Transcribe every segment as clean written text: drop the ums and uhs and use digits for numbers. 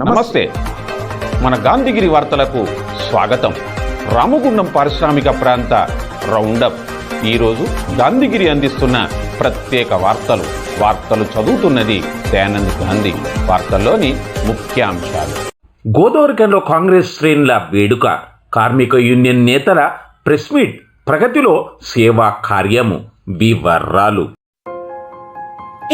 నమస్తే. మన గాంధీగిరి వార్తలకు స్వాగతం. రామగుండం పారిశ్రామిక ప్రాంత రౌండప్. ఈరోజు గాంధీగిరి అందిస్తున్న ప్రత్యేక వార్తలు చదువుతున్నది దయానంద్ గాంధీ. వార్తల్లోని ముఖ్యాంశాలు. గోదావరిలో కాంగ్రెస్ శ్రేణుల వేడుక, కార్మిక యూనియన్ నేతల ప్రెస్ మీట్, ప్రగతిలో సేవా కార్యము, వివరాలు.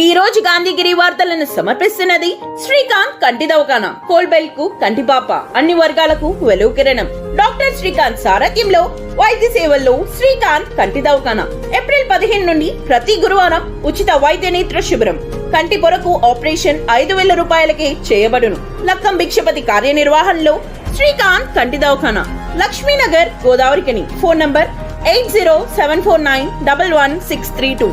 ఈ రోజు గాంధీగిరి వార్తలను సమర్పిస్తున్నది శ్రీకాంత్ కంటి దవాఖానా. కోల్బెల్ కు కంటిపాప, అన్ని వర్గాలకు వెలుగు కిరణం. డాక్టర్ శ్రీకాంత్ సారథ్యంలో వైద్య సేవల్లో శ్రీకాంత్ కంటి దవాఖానా. ఏప్రిల్ 15 నుండి ప్రతి గురువారం ఉచిత వైద్య నేత్ర శిబిరం. కంటి పొరకు ఆపరేషన్ 5,000 రూపాయలకే చేయబడును. లక్కం భిక్షపతి కార్యనిర్వహణలో శ్రీకాంత్ కంటి దవాఖానా, లక్ష్మీనగర్, గోదావరికని. Phone number 8074911632.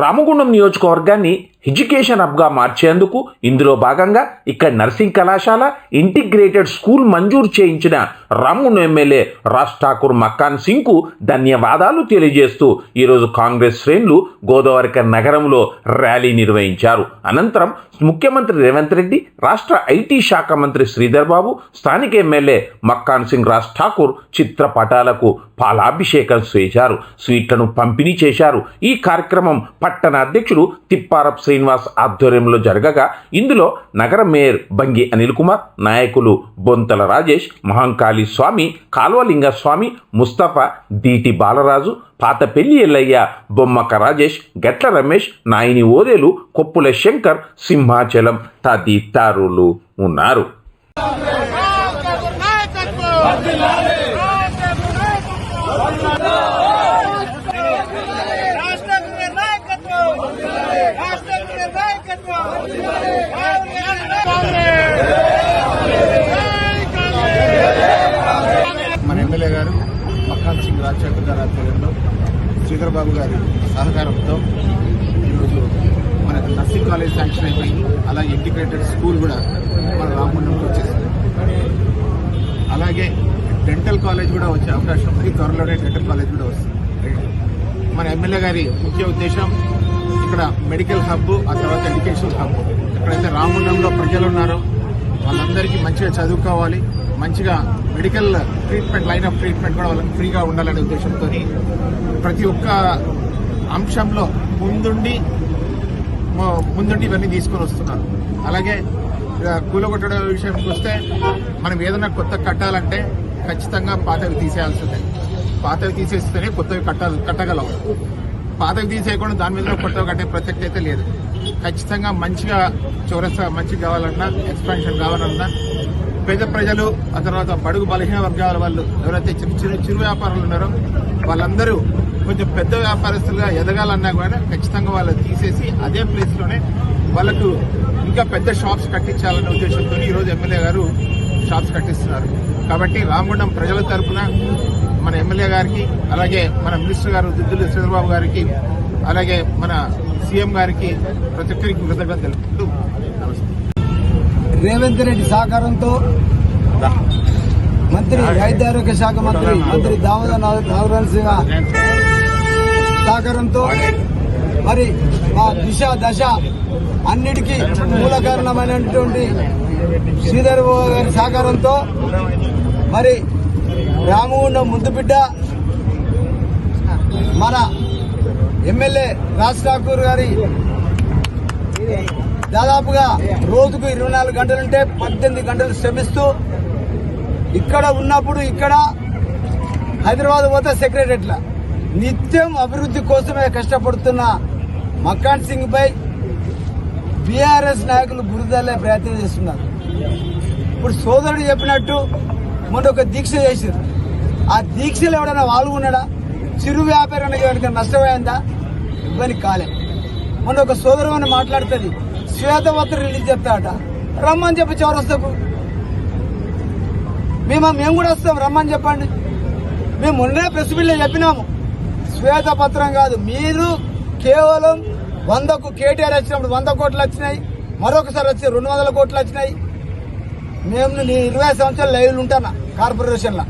రామగుండం నియోజకవర్గాన్ని ఎడ్యుకేషన్ హబ్గా మార్చేందుకు ఇందులో భాగంగా ఇక్కడ నర్సింగ్ కళాశాల, ఇంటిగ్రేటెడ్ స్కూల్ మంజూరు చేయించిన రామగుండం ఎమ్మెల్యే రాజ్ ఠాకూర్ మక్కాన్ సింగ్కు ధన్యవాదాలు తెలియజేస్తూ ఈరోజు కాంగ్రెస్ శ్రేణులు గోదావరిక నగరంలో ర్యాలీ నిర్వహించారు. అనంతరం ముఖ్యమంత్రి రేవంత్ రెడ్డి, రాష్ట్ర ఐటీ శాఖ మంత్రి శ్రీధర్ బాబు, స్థానిక ఎమ్మెల్యే మక్కాన్ సింగ్ రాజ్ ఠాకూర్ చిత్రపటాలకు పాలాభిషేకం చేశారు, స్వీట్లను పంపిణీ చేశారు. ఈ కార్యక్రమం పట్టణ అధ్యక్షుడు తిప్పారపు శ్రీనివాస్ ఆధ్వర్యంలో జరగగా ఇందులో నగర మేయర్ బంగి అనిల్ కుమార్, నాయకులు బొంతల రాజేష్, మహంకాళి స్వామి, కాల్వలింగ స్వామి, ముస్తఫా, దీటి బాలరాజు, పాతపెల్లి ఎల్లయ్య, బొమ్మక రాజేష్, గట్ల రమేష్, నాయిని ఓదేలు, కొప్పుల శంకర్, సింహాచలం తదితరులు ఉన్నారు. మన ఎమ్మెల్యే గారు మక్కాన్ సింగ్ రాజ్ ఠాకూర్ గారి ఆధ్వర్యంలో శ్రీధర్ బాబు గారి సహకారంతో ఈరోజు మనకు నర్సింగ్ కాలేజ్ శాంక్షన్ అయిపోయింది. అలాగే ఇంటిగ్రేటెడ్ స్కూల్ కూడా మన రామగుండంలో వచ్చేసింది. అలాగే డెంటల్ కాలేజ్ కూడా వచ్చే అవకాశం ఉంది. త్వరలోనే డెంటల్ కాలేజ్ కూడా వస్తుంది. మన ఎమ్మెల్యే గారి ముఖ్య ఉద్దేశం ఇక్కడ మెడికల్ హబ్, ఆ తర్వాత ఎడ్యుకేషన్ హబ్. ఎక్కడైతే రామగుండంలో ప్రజలు ఉన్నారో వాళ్ళందరికీ మంచిగా చదువుకోవాలి, మంచిగా medical treatment, line of treatment కూడా వాళ్ళకి ఫ్రీగా ఉండాలనే ఉద్దేశంతో ప్రతి ఒక్క అంశంలో ముందుండి ఇవన్నీ తీసుకొని వస్తున్నారు. అలాగే కూలగొట్టడం విషయానికి వస్తే మనం ఏదైనా కొత్త కట్టాలంటే ఖచ్చితంగా పాతవి తీసేయాల్సిందే. పాతవి తీసేస్తేనే కొత్తవి కట్టగలవు. పాతవి తీసేయకుండా దాని మీద కొత్తవి కట్టే ప్రసక్తి అయితే లేదు. ఖచ్చితంగా మంచిగా చౌరస్తా మంచిగా కావాలన్నా, ఎక్స్పాన్షన్ కావాలన్నా పేద ప్రజలు, ఆ తర్వాత బడుగు బలహీన వర్గాల వాళ్ళు ఎవరైతే చిరు వ్యాపారులు ఉన్నారో వాళ్ళందరూ కొంచెం పెద్ద వ్యాపారస్తులుగా ఎదగాలన్నా కూడా ఖచ్చితంగా వాళ్ళు తీసేసి అదే ప్లేస్లోనే వాళ్ళకు ఇంకా పెద్ద షాప్స్ కట్టించాలనే ఉద్దేశంతో ఈరోజు ఎమ్మెల్యే గారు షాప్స్ కట్టిస్తున్నారు. కాబట్టి రామగుండం ప్రజల తరఫున మన ఎమ్మెల్యే గారికి, అలాగే మన మినిస్టర్ గారు దుద్దుల చంద్రబాబు గారికి, అలాగే మన సీఎం గారికి ప్రతి ఒక్కరికి కృతజ్ఞతలు తెలుపుతూ నమస్తే. రేవంత్ రెడ్డి సహకారంతో మంత్రి వైద్య ఆరోగ్య శాఖ మంత్రి దామోదర్ నాగరాజ సింగ్ సహకారంతో మరి మా దిశ దశ అన్నిటికీ మూల కారణమైనటువంటి శ్రీధర్ బాబు గారి సహకారంతో మరి రామగుండం ముద్దుబిడ్డ మన ఎమ్మెల్యే రాజ్ ఠాకూర్ గారి దాదాపుగా రోజుకు 24 గంటలుంటే 18 గంటలు శ్రమిస్తూ ఇక్కడ ఉన్నప్పుడు ఇక్కడ హైదరాబాద్ పోతే సెక్రటరీల నిత్యం అభివృద్ధి కోసమే కష్టపడుతున్న మక్కాన్ సింగ్ పై బీఆర్ఎస్ నాయకులు బురదల్లే ప్రయత్నం చేస్తున్నారు. ఇప్పుడు సోదరుడు చెప్పినట్టు మొన్న ఒక దీక్ష చేశారు. ఆ దీక్షలో ఎవడైనా పాల్గొన్నాడా? చిరు వ్యాపారానికి ఎవరికైనా నష్టమైందా? ఇబ్బంది కాలే. మొన్న ఒక సోదరు అని మాట్లాడుతుంది, శ్వేతపత్రం రిలీజ్ చేస్తాడట, రమ్మని చెప్పి చౌరస్తాకు మేము కూడా వస్తాం, రమ్మని చెప్పండి. మేము మొన్నే ప్రెస్ బిల్లో చెప్పినాము, శ్వేతపత్రం కాదు, మీరు కేవలం 100కు కేటీఆర్ వచ్చినప్పుడు 100 కోట్లు వచ్చినాయి, మరొకసారి వచ్చి 200 కోట్లు వచ్చినాయి. నేను 20 సంవత్సరాలు లైవ్లు ఉంటాను కార్పొరేషన్లో.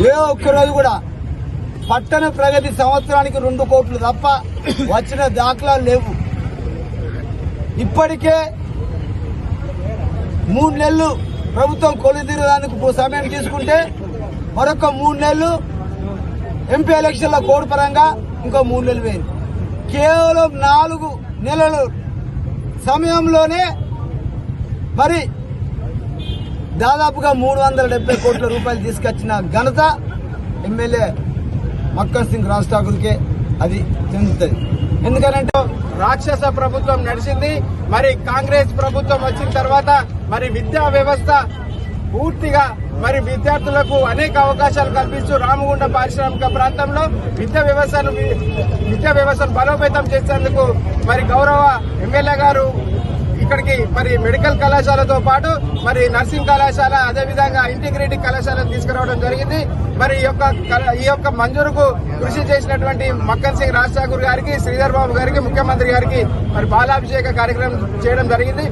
ఏ ఒక్కరోజు కూడా పట్టణ ప్రగతి సంవత్సరానికి 2 కోట్లు తప్ప వచ్చిన దాఖలాలు లేవు. ఇప్పటికే 3 నెలలు ప్రభుత్వం కొలుదీరడానికి సమయం తీసుకుంటే మరొక 3 నెలలు ఎంపీ ఎలక్షన్ల కోడ్ పరంగా ఇంకో 3 నెలలు పోయింది. కేవలం 4 నెలలు సమయంలోనే మరి దాదాపుగా 370 కోట్ల రూపాయలు తీసుకొచ్చిన ఘనత ఎమ్మెల్యే మక్కన్ సింగ్ రాజ్ ఠాకూర్కే అది చెందుతుంది. ఎందుకంటే రాక్షస ప్రభుత్వం నడిచింది. మరి కాంగ్రెస్ ప్రభుత్వం వచ్చిన తర్వాత మరి విద్యా వ్యవస్థ పూర్తిగా మరి విద్యార్థులకు అనేక అవకాశాలు కల్పిస్తూ రామగుండం పారిశ్రామిక ప్రాంతంలో విద్యా వ్యవస్థను బలోపేతం చేసేందుకు మరి గౌరవ ఎమ్మెల్యే గారు ఇక్కడికి మరి మెడికల్ కళాశాలతో పాటు మరి నర్సింగ్ కళాశాల అదేవిధంగా ఇంటిగ్రేటెడ్ కళాశాలను తీసుకురావడం జరిగింది. మరి ఈ యొక్క మంజూరుకు కృషి చేసినటువంటి మక్కన్ సింగ్ రాజ్ ఠాకూర్ గారికి, శ్రీధర్ బాబు గారికి, ముఖ్యమంత్రి గారికి మరి బాలాభిషేక కార్యక్రమం చేయడం జరిగింది.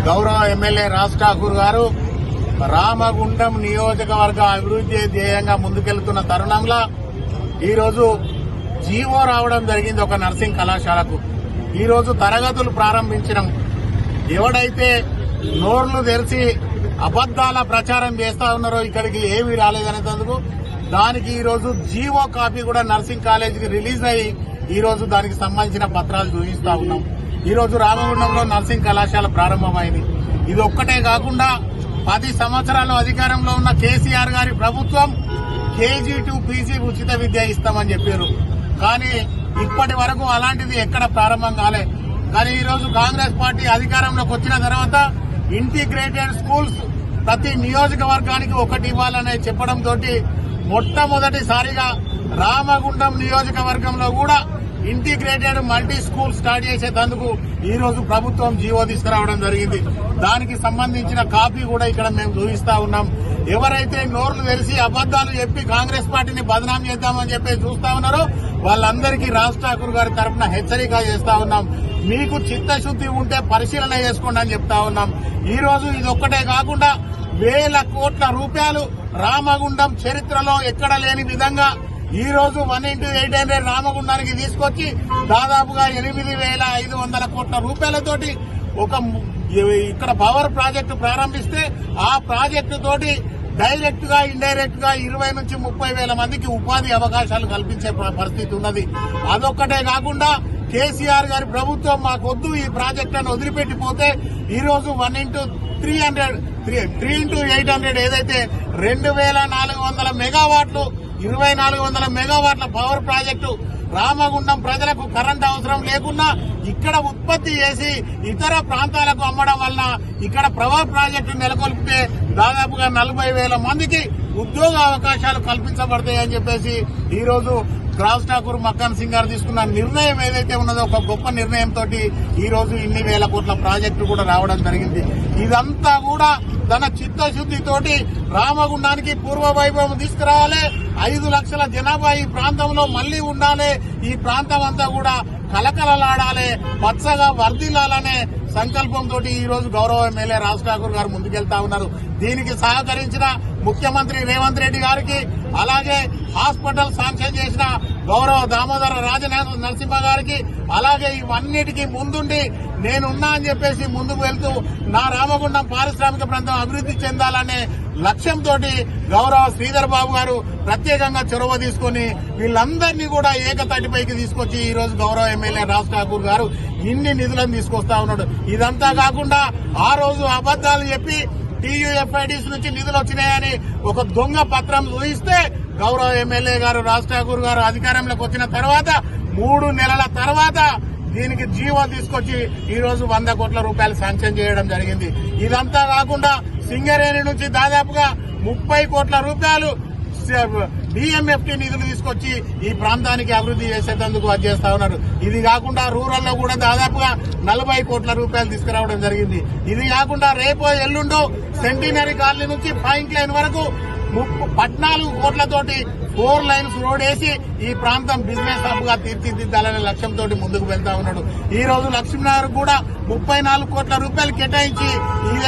గౌరవ ఎమ్మెల్యే రాజ్ ఠాకూర్ గారు రామగుండం నియోజకవర్గ అభివృద్ధి ధ్యేయంగా ముందుకెళ్తున్న తరుణంలో ఈరోజు జీవో రావడం జరిగింది ఒక నర్సింగ్ కళాశాలకు. ఈరోజు తరగతులు ప్రారంభించడం, ఎవడైతే నోర్లు తెరిచి అబద్దాల ప్రచారం చేస్తా ఉన్నారో ఇక్కడికి ఏమీ రాలేదనేందుకు దానికి ఈరోజు జీవో కాపీ కూడా నర్సింగ్ కాలేజీకి రిలీజ్ అయ్యి ఈరోజు దానికి సంబంధించిన పత్రాలు చూపిస్తా ఉన్నాం. ఈరోజు రామగుండంలో నర్సింగ్ కళాశాల ప్రారంభమైంది. ఇది ఒక్కటే కాకుండా 10 సంవత్సరాలు అధికారంలో ఉన్న కేసీఆర్ గారి ప్రభుత్వం కేజీ టు పీజీ ఉచిత విద్య ఇస్తామని చెప్పారు. కానీ ఇప్పటి వరకు అలాంటిది ఎక్కడ ప్రారంభం కాలే. కానీ ఈరోజు కాంగ్రెస్ పార్టీ అధికారంలోకి వచ్చిన తర్వాత ఇంటిగ్రేటెడ్ స్కూల్స్ ప్రతి నియోజకవర్గానికి ఒకటి ఇవ్వాలని చెప్పడంతో మొట్టమొదటిసారిగా రామగుండం నియోజకవర్గంలో కూడా ఇంటిగ్రేటెడ్ మల్టీ స్కూల్ స్టార్ట్ చేసేందుకు ఈ రోజు ప్రభుత్వం జీవో తీసుకురావడం జరిగింది. దానికి సంబంధించిన కాపీ కూడా ఇక్కడ మేము చూపిస్తా ఉన్నాం. ఎవరైతే నోర్లు తెలిసి అబద్దాలు చెప్పి కాంగ్రెస్ పార్టీని బదనాం చేద్దామని చెప్పి చూస్తా ఉన్నారో వాళ్ళందరికీ రాజ్ ఠాకూర్ గారి తరఫున హెచ్చరిక చేస్తా ఉన్నాం. మీకు చిత్తశుద్ది ఉంటే పరిశీలన చేసుకోండి అని చెప్తా ఉన్నాం. ఈ రోజు ఇది ఒక్కటే కాకుండా 1000 కోట్ల రూపాయలు రామగుండం చరిత్రలో ఎక్కడ లేని విధంగా ఈ రోజు 1x800 రామగుండానికి తీసుకొచ్చి దాదాపుగా 8,500 కోట్ల రూపాయలతోటి ఇక్కడ పవర్ ప్రాజెక్టు ప్రారంభిస్తే ఆ ప్రాజెక్టు తోటి డైరెక్ట్ గా ఇండైరెక్ట్ గా 20 నుంచి 30 వేల మందికి ఉపాధి అవకాశాలు కల్పించే పరిస్థితి ఉన్నది. అదొక్కటే కాకుండా కేసీఆర్ గారి ప్రభుత్వం మాకొద్దు ఈ ప్రాజెక్టులను వదిలిపెట్టిపోతే ఈ రోజు 3x800 ఏదైతే 2,400 మెగావాట్లు 2,400 మెగావాట్ల పవర్ ప్రాజెక్టు రామగుండం ప్రజలకు కరెంట్ అవసరం లేకున్నా ఇక్కడ ఉత్పత్తి చేసి ఇతర ప్రాంతాలకు అమ్మడం వల్ల ఇక్కడ పవర్ ప్రాజెక్టు నెలకొల్పితే దాదాపుగా 40,000 మందికి ఉద్యోగ అవకాశాలు కల్పించబడతాయని చెప్పేసి ఈ రోజు రాజ్ ఠాకూర్ మక్కన్ సింగ్ గారు తీసుకున్న నిర్ణయం ఏదైతే ఉన్నదో ఒక గొప్ప నిర్ణయంతో ఈ రోజు ఇన్ని వేల కోట్ల ప్రాజెక్టు కూడా రావడం జరిగింది. ఇదంతా కూడా తన చిత్తశుద్దితోటి రామగుండానికి పూర్వ వైభవం తీసుకురావాలి, 5 లక్షల జనాభా ఈ ప్రాంతంలో మళ్లీ ఉండాలి, ఈ ప్రాంతం అంతా కూడా కలకలలాడాలి, పచ్చగా వర్ధిల్లాలనే సంకల్పంతో ఈ రోజు గౌరవ ఎమ్మెల్యే రాజ్ ఠాకూర్ గారు ముందుకెళ్తా ఉన్నారు. దీనికి సహకరించిన ముఖ్యమంత్రి రేవంత్ రెడ్డి గారికి, అలాగే హాస్పిటల్ శాంక్షన్ చేసిన గౌరవ దామోదర రాజ నరసింహ గారికి, అలాగే ఇవన్నిటికీ ముందుండి నేనున్నా అని చెప్పేసి ముందుకు వెళ్తూ నా రామగుండం పారిశ్రామిక ప్రాంతం అభివృద్ధి చెందాలనే లక్ష్యంతో గౌరవ శ్రీధర్ బాబు గారు ప్రత్యేకంగా చొరవ తీసుకుని వీళ్ళందరినీ కూడా ఏకతాటిపైకి తీసుకొచ్చి ఈ రోజు గౌరవ ఎమ్మెల్యే రాజ్ ఠాకూర్ గారు ఇన్ని నిధులను తీసుకొస్తా ఉన్నాడు. ఇదంతా కాకుండా ఆ రోజు అబద్దాలు చెప్పి TUFIDs నుంచి నిధులు వచ్చినాయని ఒక దొంగ పత్రం చూపిస్తే గౌరవ ఎమ్మెల్యే గారు రాజ్ ఠాకూర్ గారు అధికారంలోకి వచ్చిన తర్వాత 3 నెలల తర్వాత దీనికి జీవో తీసుకొచ్చి ఈ రోజు 100 కోట్ల రూపాయలు శాంక్షన్ చేయడం జరిగింది. ఇదంతా కాకుండా సింగరేణి నుంచి దాదాపుగా 30 కోట్ల రూపాయలు DMFT నిధులు తీసుకొచ్చి ఈ ప్రాంతానికి అభివృద్ధి చేసేందుకు అది చేస్తా ఉన్నారు. ఇది కాకుండా రూరల్ లో కూడా దాదాపుగా 40 కోట్ల రూపాయలు తీసుకురావడం జరిగింది. ఇది కాకుండా రేపో ఎల్లుండో సెంటినరీ కాలనీ నుంచి పాయింట్ లైన్ వరకు 14 కోట్లతోటి 4 లైన్స్ రోడ్ వేసి ఈ ప్రాంతం బిజినెస్ హబ్ గా తీర్చిదిద్దాలనే లక్ష్యంతో ముందుకు వెళ్తా ఉన్నాడు. ఈ రోజు లక్ష్మీనగర్ కూడా 34 కోట్ల రూపాయలు కేటాయించి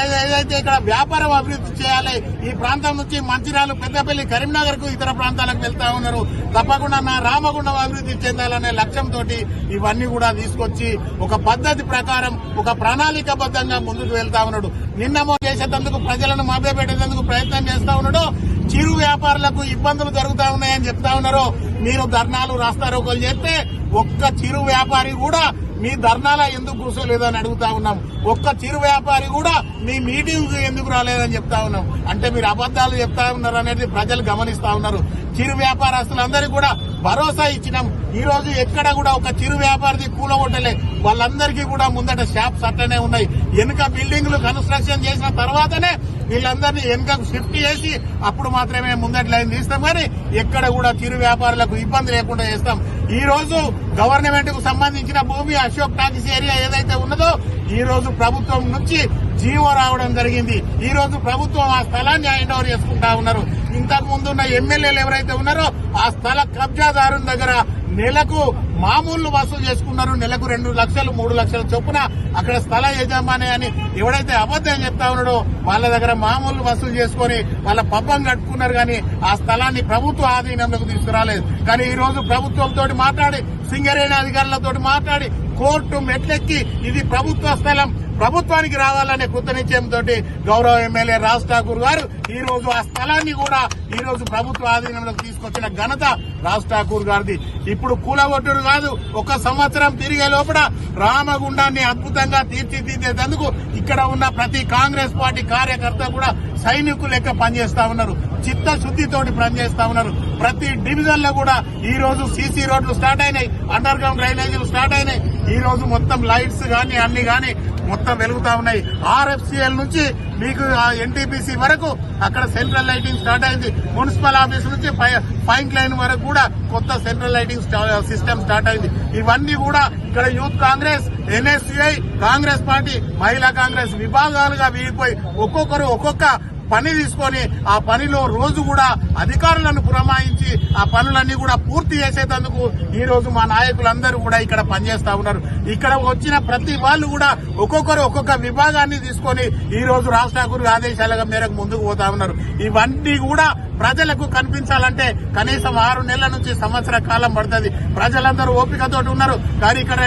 ఏదైతే ఇక్కడ వ్యాపారం అభివృద్ధి చేయాలి, ఈ ప్రాంతం నుంచి మంచిర్యాల, పెద్దపల్లి, కరీంనగర్ కు ఇతర ప్రాంతాలకు వెళ్తా ఉన్నారు. తప్పకుండా నా రామగుండం అభివృద్ధి చెందాలనే లక్ష్యంతో ఇవన్నీ కూడా తీసుకొచ్చి ఒక పద్ధతి ప్రకారం ఒక ప్రణాళికాబద్దంగా ముందుకు వెళ్తా ఉన్నాడు. నిన్నమో చేసేందుకు ప్రజలను మభ్యపెట్టేందుకు ప్రయత్నం చేస్తా ఉన్నాడు. చిరు వ్యాపారులకు ఇబ్బందులు జరుగుతా ఉన్నాయని చెప్తా ఉన్నారు. మీరు ధర్నాలు రాస్తారోకోలు చేస్తే ఒక్క చిరు వ్యాపారి కూడా మీ ధర్నాల ఎందుకు కూర్చోలేదని అడుగుతా ఉన్నాం. ఒక్క చిరు వ్యాపారి కూడా మీ మీటింగ్ ఎందుకు రాలేదని చెప్తా ఉన్నాం. అంటే మీరు అబద్దాలు చెప్తా ఉన్నారు అనేది ప్రజలు గమనిస్తా ఉన్నారు. చిరు వ్యాపారస్తులందరికీ కూడా భరోసా ఇచ్చినాం. ఈ రోజు ఎక్కడ కూడా ఒక చిరు వ్యాపారిది కూలగొట్టలే. వాళ్ళందరికీ కూడా ముందట షాప్స్ అట్లనే ఉన్నాయి. వెనుక బిల్డింగ్లు కన్స్ట్రక్షన్ చేసిన తర్వాతనే వీళ్ళందరినీ వెనుకకు షిఫ్ట్ చేసి అప్పుడు మాత్రమే ముందటి లైన్ తీస్తాం. కానీ ఎక్కడ కూడా చిరు వ్యాపారులకు ఇబ్బంది లేకుండా చేస్తాం. ఈ రోజు గవర్నమెంట్ కు సంబంధించిన భూమి అశోక్ టాకీస్ ఏరియా ఏదైతే ఉన్నదో ఈ రోజు ప్రభుత్వం నుంచి జీవో రావడం జరిగింది. ఈ రోజు ప్రభుత్వం ఆ స్థలాన్ని హ్యాండ్ ఓవర్ చేసుకుంటా ఉన్నారు. ఇంతకు ముందున్న ఎమ్మెల్యేలు ఎవరైతే ఉన్నారో ఆ స్థల కబ్జాదారుల దగ్గర నెలకు మామూలు వసూలు చేసుకున్నారు. నెలకు 2 లక్షలు 3 లక్షల చొప్పున అక్కడ స్థల యజమాని అని ఎవడైతే అబద్దం చెప్తా ఉన్నాడో వాళ్ళ దగ్గర మామూలు వసూలు చేసుకుని వాళ్ళ పబ్బం కట్టుకున్నారు. కానీ ఆ స్థలాన్ని ప్రభుత్వ ఆధీనంలోకి తీసుకురాలేదు. కానీ ఈ రోజు ప్రభుత్వంతో మాట్లాడి, సింగరేణి అధికారులతో మాట్లాడి, కోర్టు మెట్లెక్కి ఇది ప్రభుత్వ స్థలం, ప్రభుత్వానికి రావాలనే కృత నిశ్చయంతో గౌరవ ఎమ్మెల్యే రాజ్ ఠాకూర్ గారు ఈ రోజు ఆ స్థలాన్ని కూడా ఈ రోజు ప్రభుత్వ ఆధీనంలోకి తీసుకొచ్చిన ఘనత రాజ్ ఠాకూర్ గారిది. ఇప్పుడు కూలగొట్టుడు కాదు, 1 సంవత్సరం తిరిగే లోపల రామగుండాన్ని అద్భుతంగా తీర్చిదిద్దేందుకు ఇక్కడ ఉన్న ప్రతి కాంగ్రెస్ పార్టీ కార్యకర్త కూడా సైనికులు లెక్క పనిచేస్తా ఉన్నారు. చిత్తశుద్దితోటి పనిచేస్తా ఉన్నారు. ప్రతి డివిజన్ లో కూడా ఈ రోజు సీసీ రోడ్లు స్టార్ట్ అయినాయి, అండర్ గ్రౌండ్ డ్రైనేజీలు స్టార్ట్ అయినాయి. ఈ రోజు మొత్తం లైట్స్ గానీ అన్ని గానీ మొత్తం వెలుగుతా ఉన్నాయి. RFCL నుంచి మీకు NTPC వరకు అక్కడ సెంట్రల్ లైటింగ్ స్టార్ట్ అయింది. మున్సిపల్ ఆఫీస్ నుంచి పైంట్ లైన్ వరకు కూడా కొత్త సెంట్రల్ లైటింగ్ సిస్టమ్ స్టార్ట్ అయింది. ఇవన్నీ కూడా ఇక్కడ youth Congress, NSCI, Congress party, మహిళా కాంగ్రెస్ విభాగాలుగా వీడిపోయి ఒక్కొక్కరు ఒక్కొక్క పని తీసుకొని ఆ పనిలో రోజు కూడా అధికారులను పురమాయించి ఆ పనులన్నీ కూడా పూర్తి చేసేందుకు ఈ రోజు మా నాయకులందరూ కూడా ఇక్కడ పనిచేస్తా ఉన్నారు. ఇక్కడ వచ్చిన ప్రతి వాళ్ళు కూడా ఒక్కొక్కరు ఒక్కొక్క విభాగాన్ని తీసుకొని ఈ రోజు రాజ్ ఠాకూర్ ఆదేశాల మేరకు ముందుకు పోతా ఉన్నారు. ఇవన్నీ కూడా ప్రజలకు కనిపించాలంటే కనీసం 6 నెలల నుంచి సంవత్సర కాలం పడుతుంది. ప్రజలందరూ ఓపికతో ఉన్నారు. కానీ ఇక్కడ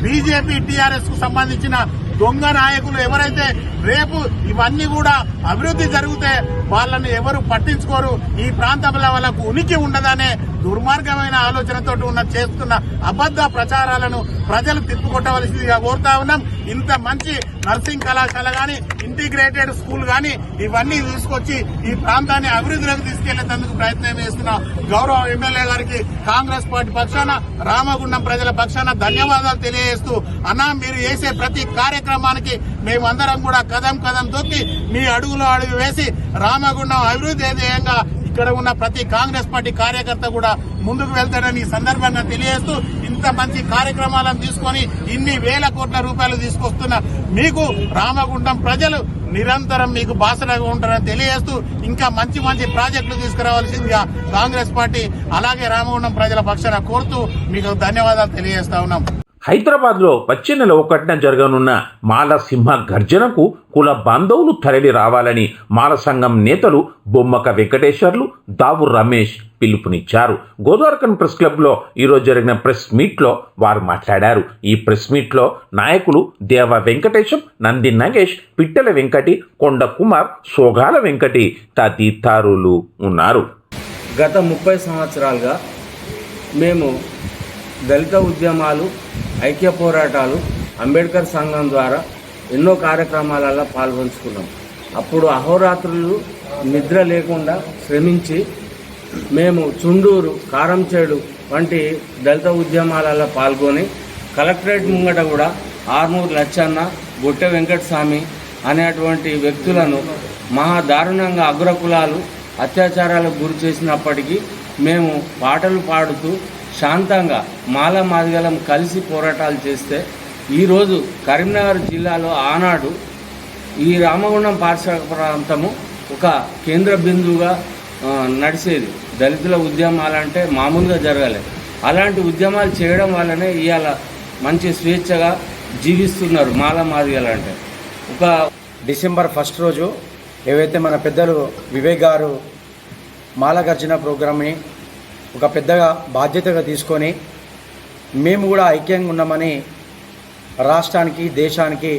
బీజేపీ, టీఆర్ఎస్ కు సంబంధించిన దొంగ నాయకులు ఎవరైతే రేపు ఇవన్నీ కూడా అభివృద్ధి జరిగితే వాళ్ళని ఎవరు పట్టించుకోరు, ఈ ప్రాంతంలో వాళ్ళకు ఉనికి ఉండదనే దుర్మార్గమైన ఆలోచనతో చేస్తున్న అబద్ధ ప్రచారాలను ప్రజలు తిప్పుకొట్టవలసిందిగా కోరుతా ఉన్నాం. ఇంత మంచి నర్సింగ్ కళాశాల గాని, ఇంటిగ్రేటెడ్ స్కూల్ గాని ఇవన్నీ తీసుకొచ్చి ఈ ప్రాంతాన్ని అభివృద్ధిలోకి తీసుకెళ్లేందుకు ప్రయత్నం చేస్తున్న గౌరవ ఎమ్మెల్యే గారికి కాంగ్రెస్ పార్టీ పక్షాన, రామగుండం ప్రజల పక్షాన ధన్యవాదాలు తెలియజేస్తూ, అన్నా మీరు చేసే ప్రతి కార్యక్రమానికి మేమందరం కూడా కదం కదం తొక్కి మీ అడుగులో అడుగు వేసి రామగుండం అభివృద్ధి ధ్యేయంగా ఇక్కడ ఉన్న ప్రతి కాంగ్రెస్ పార్టీ కార్యకర్త కూడా ముందుకు వెళ్తాడని ఈ సందర్భంగా తెలియజేస్తూ, ఇంత మంచి కార్యక్రమాలను తీసుకొని ఇన్ని వేల కోట్ల రూపాయలు తీసుకొస్తున్న మీకు రామగుండం ప్రజలు నిరంతరం మీకు బాసటగా ఉంటారని తెలియజేస్తూ, ఇంకా మంచి మంచి ప్రాజెక్టులు తీసుకురావాల్సిందిగా కాంగ్రెస్ పార్టీ అలాగే రామగుండం ప్రజల పక్షాన కోరుతూ మీకు ధన్యవాదాలు తెలియజేస్తా ఉన్నాం. హైదరాబాద్లో వచ్చే నెల 1న జరగనున్న మాల సింహ గర్జనకు కుల బాంధవులు తరలి రావాలని మాల సంఘం నేతలు బొమ్మక వెంకటేశ్వర్లు, దావు రమేష్ పిలుపునిచ్చారు. గోదావరిఖన్ ప్రెస్ క్లబ్లో ఈరోజు జరిగిన ప్రెస్ మీట్లో వారు మాట్లాడారు. ఈ ప్రెస్ మీట్లో నాయకులు దేవ వెంకటేశం, నంది నగేష్, పిట్టల వెంకటి, కొండ కుమార్, సోగాల వెంకటి తదితరులు ఉన్నారు. గత 30 సంవత్సరాలుగా మేము దళిత ఉద్యమాలు, ఐక్య పోరాటాలు, అంబేద్కర్ సంఘం ద్వారా ఎన్నో కార్యక్రమాలలో పాల్పంచుకున్నాం. అప్పుడు అహోరాత్రులు నిద్ర లేకుండా శ్రమించి మేము చుండూరు, కారంచేడు వంటి దళిత ఉద్యమాలలో పాల్గొని కలెక్టరేట్ ముంగట కూడా ఆర్మూరు లచ్చన్న, బొట్టె వెంకటస్వామి అనేటువంటి వ్యక్తులను మహా దారుణంగా అగ్రకులాలు అత్యాచారాలకు గురి చేసినప్పటికీ మేము పాటలు పాడుతూ శాంతంగా మాల మాదిగలం కలిసి పోరాటాలు చేస్తే ఈరోజు కరీంనగర్ జిల్లాలో ఆనాడు ఈ రామగుండం పారిశ్రామిక ప్రాంతము ఒక కేంద్ర బిందువుగా నడిచేది. దళితుల ఉద్యమాలంటే మామూలుగా జరగాలి. అలాంటి ఉద్యమాలు చేయడం వల్లనే ఇవాళ మంచి స్వేచ్ఛగా జీవిస్తున్నారు మాల మాదిగలంటే. ఒక డిసెంబర్ 1 రోజు ఏవైతే మన పెద్దలు వివేక్ గారు మాల గర్జన ప్రోగ్రామ్ని ఒక పెద్దగా బాధ్యతగా తీసుకొని మేము కూడా ఐక్యంగా ఉన్నామని రాష్ట్రానికి దేశానికి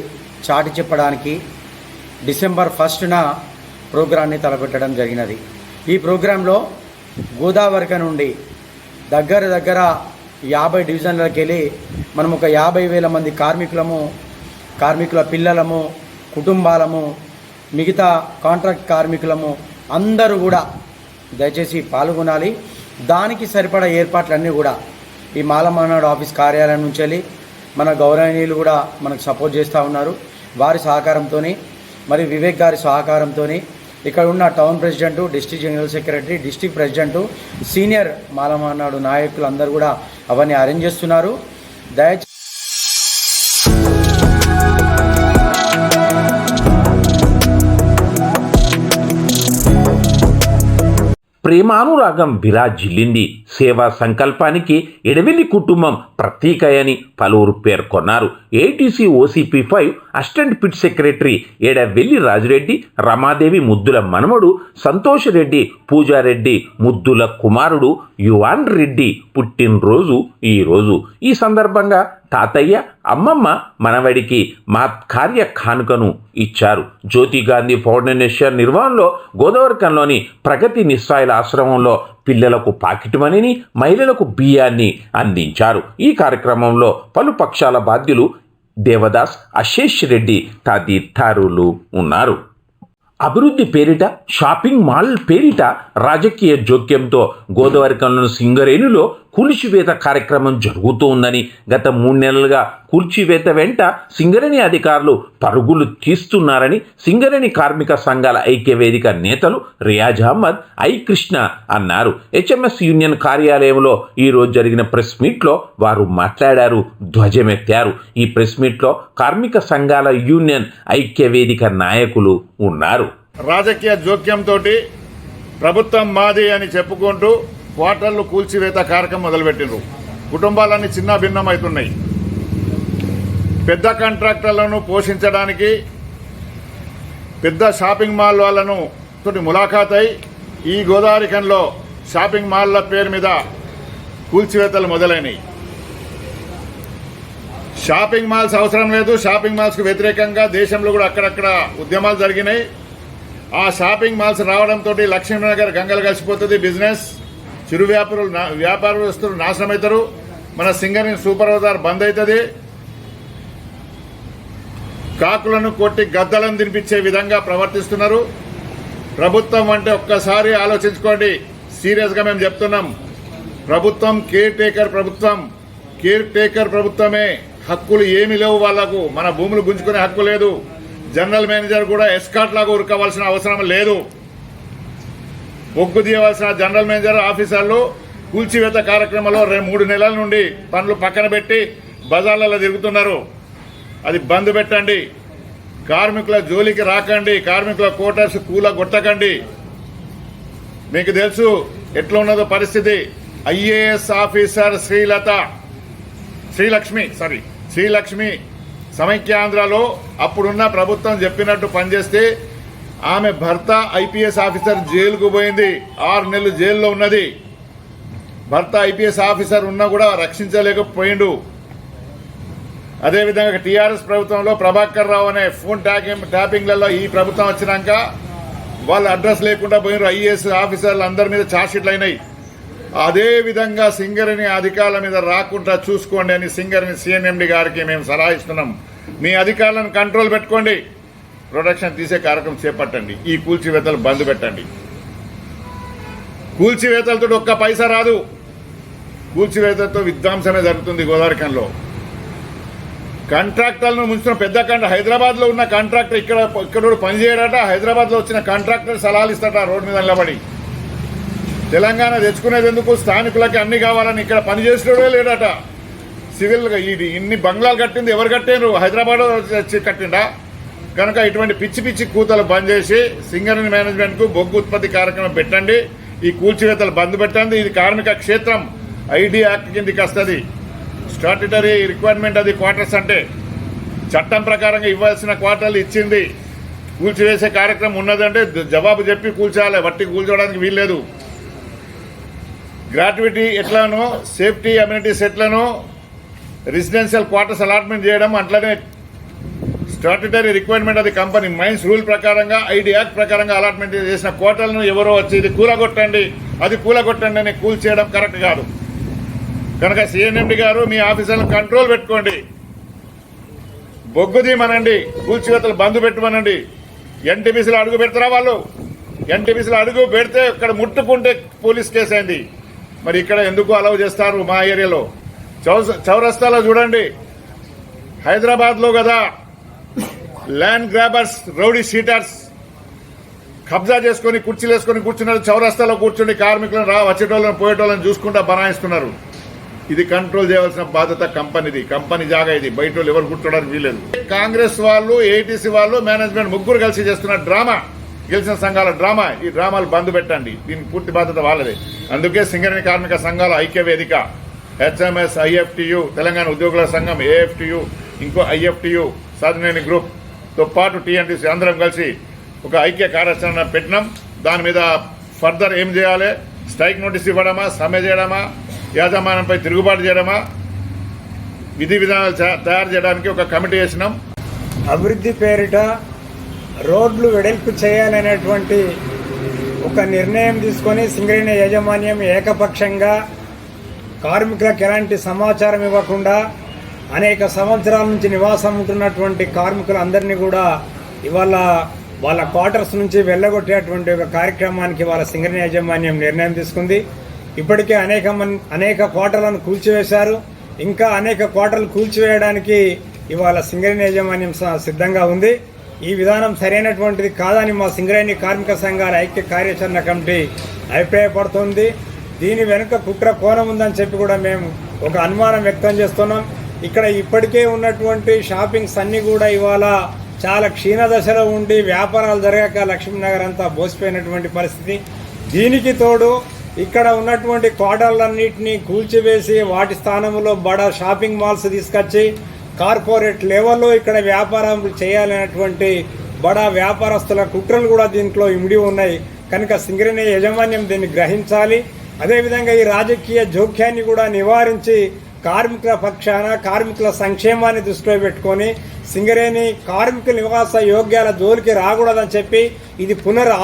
చాటి చెప్పడానికి డిసెంబర్ 1న ప్రోగ్రాన్ని తలపెట్టడం జరిగినది. ఈ ప్రోగ్రాంలో గోదావరిక నుండి దగ్గర 50 డివిజన్లకు వెళ్ళి మనం ఒక 50,000 మంది కార్మికుల పిల్లలము, కుటుంబాలము, మిగతా కాంట్రాక్ట్ కార్మికులము అందరూ కూడా దయచేసి పాల్గొనాలి. దానికి సరిపడా ఏర్పాట్లన్నీ కూడా ఈ మాలమానాడు ఆఫీస్ కార్యాలయం నుంచి వెళ్ళి మన గౌరవనీయులు కూడా మనకు సపోర్ట్ చేస్తూ ఉన్నారు. వారి సహకారంతో మరి వివేక్ గారి సహకారంతో ఇక్కడ ఉన్న town president, district general secretary, district president, senior మాలమానాడు నాయకులు అందరూ కూడా అవన్నీ అరేంజ్ చేస్తున్నారు. దయచేసి ప్రేమానురాగం విరాజిల్లింది. సేవా సంకల్పానికి ఎడవెల్లి కుటుంబం ప్రతీకయని పలువురు పేర్కొన్నారు. ATC OCP 5 assistant pit secretary Edavelli Rajireddy, Ramadevi ముద్దుల మనమడు, సంతోష్ రెడ్డి, పూజారెడ్డి ముద్దుల కుమారుడు యువాన్ రెడ్డి పుట్టినరోజు ఈరోజు. ఈ సందర్భంగా తాతయ్య, అమ్మమ్మ మనవడికి మా కార్య కానుకను ఇచ్చారు. జ్యోతి గాంధీ ఫౌండేషన్ నిర్వహణలో గోదావరికంలోని ప్రగతి నిస్సాయిల ఆశ్రమంలో పిల్లలకు పాకెట్ మనీని, మహిళలకు బియ్యాన్ని అందించారు. ఈ కార్యక్రమంలో పలు పక్షాల బాధ్యులు దేవదాస్, అశేష్ రెడ్డి తదితరులు ఉన్నారు. అభివృద్ధి పేరిట, షాపింగ్ మాల్ పేరిట రాజకీయ జోక్యంతో గోదావరికంలోని సింగరేణిలో కూల్చివేత కార్యక్రమం జరుగుతూ ఉందని, గత 3 నెలలుగా కూల్చివేత వెంట సింగరేణి అధికారులు పరుగులు తీస్తున్నారని సింగరేణి కార్మిక సంఘాల ఐక్యవేదిక నేతలు రియాజ్ అహ్మద్, ఐ కృష్ణ అన్నారు. HMS యూనియన్ కార్యాలయంలో ఈరోజు జరిగిన ప్రెస్ మీట్లో వారు మాట్లాడారు, ధ్వజమెత్తారు. ఈ ప్రెస్ మీట్లో కార్మిక సంఘాల యూనియన్ ఐక్యవేదిక నాయకులు ఉన్నారు. రాజకీయ జోక్యంతో ప్రభుత్వం మాది అని చెప్పుకుంటూ క్వార్టర్లు కూల్చివేత కార్యక్రమం మొదలుపెట్టిండ్రు. కుటుంబాలన్నీ చిన్న భిన్నమవుతున్నాయి. పెద్ద కాంట్రాక్టర్లను పోషించడానికి పెద్ద షాపింగ్ మాల్ వాళ్ళను తోటి ములాఖాత్ అయి ఈ గోదావరికంలో షాపింగ్ మాల్ల పేరు మీద కూల్చివేతలు మొదలైనవి. షాపింగ్ మాల్స్ అవసరం లేదు. షాపింగ్ మాల్స్కు వ్యతిరేకంగా దేశంలో కూడా అక్కడక్కడ ఉద్యమాలు జరిగినాయి. ఆ షాపింగ్ మాల్స్ రావడంతో లక్ష్మీనగర్ గంగలు కలిసిపోతుంది. బిజినెస్, చిరు వ్యాపారస్తులు నాశనం అవుతారు. మన సింగరేణి సూపర్ బజార్ బంద్ అవుతుంది. కాకులను కొట్టి గద్దలను తినిపించే విధంగా ప్రవర్తిస్తున్నారు. ప్రభుత్వం అంటే ఒక్కసారి ఆలోచించుకోండి. సీరియస్గా మేము చెప్తున్నాం. ప్రభుత్వం కేర్ టేకర్ ప్రభుత్వమే. హక్కులు ఏమీ లేవు వాళ్లకు. మన భూములు గుంజుకునే హక్కు లేదు. జనరల్ మేనేజర్ కూడా ఎస్కాట్ లాగా ఉరకవలసిన అవసరం లేదు. బొగ్గు తీయవలసిన జనరల్ మేనేజర్ ఆఫీసర్లు కూల్చివేత కార్యక్రమంలో 3 నెలల నుండి పనులు పక్కన పెట్టి బజార్లలో తిరుగుతున్నారు. అది బంద్ పెట్టండి. కార్మికుల జోలికి రాకండి. కార్మికుల క్వార్టర్స్ కూలగొట్టకండి. మీకు తెలుసు ఎట్లా ఉన్నదో పరిస్థితి. IAS ఆఫీసర్ శ్రీలక్ష్మి సమైక్యాంధ్రలో అప్పుడున్న ప్రభుత్వం చెప్పినట్టు పనిచేస్తే ఆమె భర్త IPS ఆఫీసర్ జైలుకు పోయింది. 6 నెలలు జైల్లో ఉన్నది. భర్త IPS ఆఫీసర్ ఉన్నా కూడా రక్షించలేకపోయిండు. అదేవిధంగా TRS ప్రభుత్వంలో ప్రభాకర్ రావు అనే ఫోన్ ట్యాపింగ్లలో ఈ ప్రభుత్వం వచ్చినాక వాళ్ళు అడ్రస్ లేకుండా పోయినారు. IAS ఆఫీసర్లు అందరి మీద ఛార్జ్షీట్లు అయినాయి. అదేవిధంగా సింగరేణి అధికారుల మీద రాకుండా చూసుకోండి అని సింగరేణి CNMD గారికి మేము సలహా ఇస్తున్నాం. మీ అధికారులను కంట్రోల్ పెట్టుకోండి. ప్రొడక్షన్ తీసే కార్యక్రమం చేపట్టండి. ఈ కూల్చివేతలు బంద్ పెట్టండి. కూల్చివేతలతో ఒక్క పైసా రాదు. కూల్చివేతలతో విధ్వంసమే జరుగుతుంది గోదావరికంలో. కాంట్రాక్టర్లను ముంచిన పెద్ద హైదరాబాద్ లో ఉన్న కాంట్రాక్టర్ ఇక్కడ పనిచేయడట. హైదరాబాద్ లో వచ్చిన కాంట్రాక్టర్ సలహాలు ఇస్తాట రోడ్డు మీద నిలబడి. తెలంగాణ తెచ్చుకునేది ఎందుకు? స్థానికులకి అన్ని కావాలని ఇక్కడ పనిచేసేడే లేడట. సివిల్గా ఇన్ని బంగ్లాలు కట్టింది ఎవరు కట్టారు? హైదరాబాద్ కట్టిండా? కనుక ఇటువంటి పిచ్చి కూతలు బంద్ చేసి సింగరేణి మేనేజ్మెంట్కు బొగ్గు ఉత్పత్తి కార్యక్రమం పెట్టండి. ఈ కూల్చివేతలు బంద్ పెట్టండి. ఇది కార్మిక క్షేత్రం, ఐడి యాక్ట్ కిందకి వస్తుంది. స్టాట్యుటరీ రిక్వైర్మెంట్ అది క్వార్టర్స్ అంటే చట్టం ప్రకారంగా ఇవ్వాల్సిన క్వార్టర్లు ఇచ్చింది. కూల్చివేసే కార్యక్రమం ఉన్నదంటే జవాబు చెప్పి కూల్చాలి, వట్టి కూల్చోవడానికి వీల్లేదు. గ్రాట్యుటీ ఎట్లానో, సేఫ్టీ అమ్యూనిటీస్ ఎట్లనో రెసిడెన్షియల్ క్వార్టర్స్ అలాట్మెంట్ చేయడం అట్లనే స్టాట్యుటరీ రిక్వైర్మెంట్ అది కంపెనీ మైన్స్ రూల్ ప్రకారంగా, ఐడి యాక్ట్ ప్రకారంగా అలాట్మెంట్ చేసిన క్వార్టర్లను ఎవరో వచ్చి ఇది కూలగొట్టండి, అది కూలగొట్టండి అని కూల్చేయడం కరెక్ట్ కాదు. కనుక సిఎన్ఎండి గారు మీ ఆఫీసర్లను కంట్రోల్ పెట్టుకోండి, బొగ్గుదీమనండి, కూల్చివేతలు బంద్ పెట్టమనండి. ఎన్టీపీసీలో అడుగు పెడతారా వాళ్ళు? ఎన్టీపీసీలో అడుగు పెడితే ఇక్కడ ముట్టుకుంటే పోలీస్ కేసు అయింది. మరి ఇక్కడ ఎందుకు అలౌ చేస్తారు? మా ఏరియాలో చౌరస్తాలో చూడండి, హైదరాబాద్లో కదా ల్యాండ్ గ్రాబర్స్, రౌడీ షీటర్స్ కబ్జా చేసుకుని కుర్చీలు వేసుకొని కూర్చున్నారు. చౌరస్తాలో కూర్చుని కార్మికులను వచ్చేటోళ్ళని పోయేటోళ్ళని చూసుకుంటా బనాయిస్తున్నారు. ఇది కంట్రోల్ చేయవలసిన బాధ్యత కంపెనీది. కంపెనీ జాగా ఇది, బయట వాళ్ళు ఎవరు కూర్చోడానికి వీలేదు. కాంగ్రెస్ వాళ్ళు, ఏఐటీసీ వాళ్ళు, మేనేజ్మెంట్ ముగ్గురు కలిసి చేస్తున్న డ్రామా, గెలిచిన సంఘాల డ్రామా. ఈ డ్రామాలు బంద్ పెట్టండి, దీనికి పూర్తి బాధ్యత వాళ్ళదే. అందుకే సింగరేణి కార్మిక సంఘాల ఐక్య వేదిక, హెచ్ఎంఎస్, ఐఎఫ్టియు, తెలంగాణ ఉద్యోగుల సంఘం, ఏఎఫ్టియు, ఇంకో ఐఎఫ్టియు, సాధనేని గ్రూప్ తో పాటు టీఎన్టీసీ అందరం కలిసి ఒక ఐక్య కార్యాచరణ పెట్టినాం. దాని మీద ఫర్దర్ ఏం చేయాలి, స్ట్రైక్ నోటీస్ ఇవ్వడమా, సమ్మె చేయడమా, యాజమాన్యంపై తిరుగుబాటు చేయడమా, విధి విధానాలు తయారు చేయడానికి ఒక కమిటీ వేసినాం. అభివృద్ధి పేరిట రోడ్లు వెడల్పు చేయాలనేటువంటి ఒక నిర్ణయం తీసుకొని సింగరేణి యాజమాన్యం ఏకపక్షంగా కార్మికులకు ఎలాంటి సమాచారం ఇవ్వకుండా అనేక సంవత్సరాల నుంచి నివాసం ఉంటున్నటువంటి కార్మికులందరినీ కూడా ఇవాళ వాళ్ళ క్వార్టర్స్ నుంచి వెళ్ళగొట్టేటువంటి ఒక కార్యక్రమానికి వాళ్ళ సింగరేణి యాజమాన్యం నిర్ణయం తీసుకుంది. ఇప్పటికే అనేక క్వార్టర్లను కూల్చివేశారు. ఇంకా అనేక క్వార్టర్లు కూల్చివేయడానికి ఇవాళ సింగరేణి యాజమాన్యం సిద్ధంగా ఉంది. ఈ విధానం సరైనటువంటిది కాదని మా సింగరేణి కార్మిక సంఘాల ఐక్య కార్యాచరణ కమిటీ అభిప్రాయపడుతుంది. దీని వెనుక కుట్ర కోణం ఉందని చెప్పి కూడా మేము ఒక అనుమానం వ్యక్తం చేస్తున్నాం. ఇక్కడ ఇప్పటికే ఉన్నటువంటి షాపింగ్స్ అన్నీ కూడా ఇవాళ చాలా క్షీణ దశలో ఉండి వ్యాపారాలు జరగక లక్ష్మీనగర్ అంతా బోసిపోయినటువంటి పరిస్థితి. దీనికి తోడు ఇక్కడ ఉన్నటువంటి క్వార్టర్లన్నింటినీ కూల్చివేసి వాటి స్థానంలో బడా షాపింగ్ మాల్స్ తీసుకొచ్చి కార్పొరేట్ లెవెల్లో ఇక్కడ వ్యాపారం చేయాలనేటువంటి బడా వ్యాపారస్తుల కుట్రలు కూడా దీంట్లో ఇమిడి ఉన్నాయి. కనుక సింగరేణి యాజమాన్యం దీన్ని గ్రహించాలి. అదేవిధంగా ఈ రాజకీయ జోక్యాన్ని కూడా నివారించి కార్మికుల పక్షాన కార్మికుల సంక్షేమాన్ని దృష్టిలో పెట్టుకొని సింగరేణి కార్మికుల నివాస యోగ్యాల జోలికి రాకూడదని చెప్పి ఇది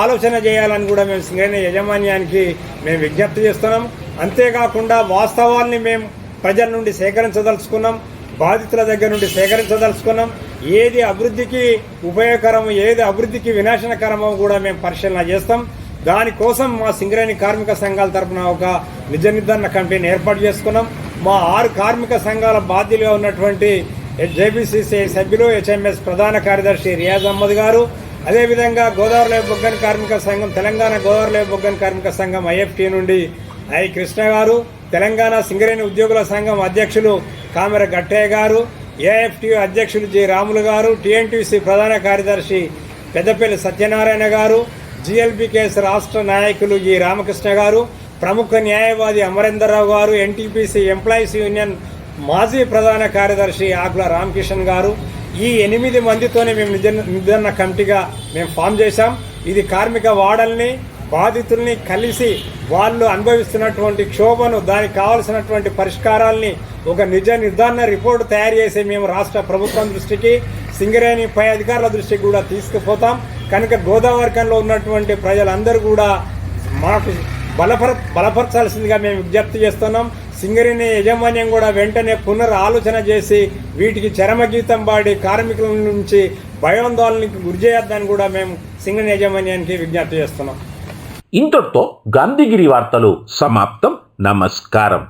ఆలోచన చేయాలని కూడా మేము సింగరేణి యాజమాన్యానికి మేము విజ్ఞప్తి చేస్తున్నాం. అంతేకాకుండా వాస్తవాల్ని మేము ప్రజల నుండి సేకరించదలుచుకున్నాం, బాధితుల దగ్గర నుండి సేకరించదలుచుకున్నాం. ఏది అభివృద్ధికి ఉపయోగకరమో, ఏది అభివృద్ధికి వినాశనకరమో కూడా మేము పరిశీలన చేస్తాం. దానికోసం మా సింగరేణి కార్మిక సంఘాల తరఫున ఒక నిజ నిర్ధారణ కమిటీని ఏర్పాటు చేసుకున్నాం. మా 6 కార్మిక సంఘాల బాధ్యులుగా ఉన్నటువంటి జేబీసీసీ సభ్యులు, హెచ్ఎంఎస్ ప్రధాన కార్యదర్శి రియాజ్ అహ్మద్ గారు, అదేవిధంగా గోదావరి బొగ్గన్ కార్మిక సంఘం, తెలంగాణ గోదావరి బొగ్గన్ కార్మిక సంఘం ఐఎఫ్టీ నుండి ఐ కృష్ణ గారు, తెలంగాణ సింగరేణి ఉద్యోగుల సంఘం అధ్యక్షులు కామెర గట్టయ్య గారు, ఏఎఫ్టీ అధ్యక్షులు జి రాములు గారు, టీఎన్టీసీ ప్రధాన కార్యదర్శి పెద్దపల్లి సత్యనారాయణ గారు, జిఎల్బికేఎస్ రాష్ట్ర నాయకులు జి రామకృష్ణ గారు, ప్రముఖ న్యాయవాది అమరేందర్రావు గారు, ఎన్టీపీసీ ఎంప్లాయీస్ యూనియన్ మాజీ ప్రధాన కార్యదర్శి ఆకుల రామకిషన్ గారు, ఈ 8 మందితోనే మేము నిర్ధారణ కమిటీగా మేము ఫామ్ చేశాం. ఇది కార్మిక వాడల్ని, బాధితుల్ని కలిసి వాళ్ళు అనుభవిస్తున్నటువంటి క్షోభను, దానికి కావాల్సినటువంటి పరిష్కారాల్ని ఒక నిజ నిర్ధారణ రిపోర్టు తయారు చేసి మేము రాష్ట్ర ప్రభుత్వం దృష్టికి, సింగరేణి పై అధికారుల దృష్టికి కూడా తీసుకుపోతాం. కనుక గోదావరికంలో ఉన్నటువంటి ప్రజలందరూ కూడా మాకు బలపరచాల్సిందిగా మేము విజ్ఞప్తి చేస్తున్నాం. సింగరేణి యాజమాన్యం కూడా వెంటనే ఆలోచన చేసి వీటికి చరమగీతం పాడి కార్మికుల నుంచి భయాందోళనకి గురి చేయొద్దని కూడా మేము సింగరేణి యాజమాన్యానికి విజ్ఞప్తి చేస్తున్నాం. ఇంతటితో గాంధీగిరి వార్తలు సమాప్తం. నమస్కారం.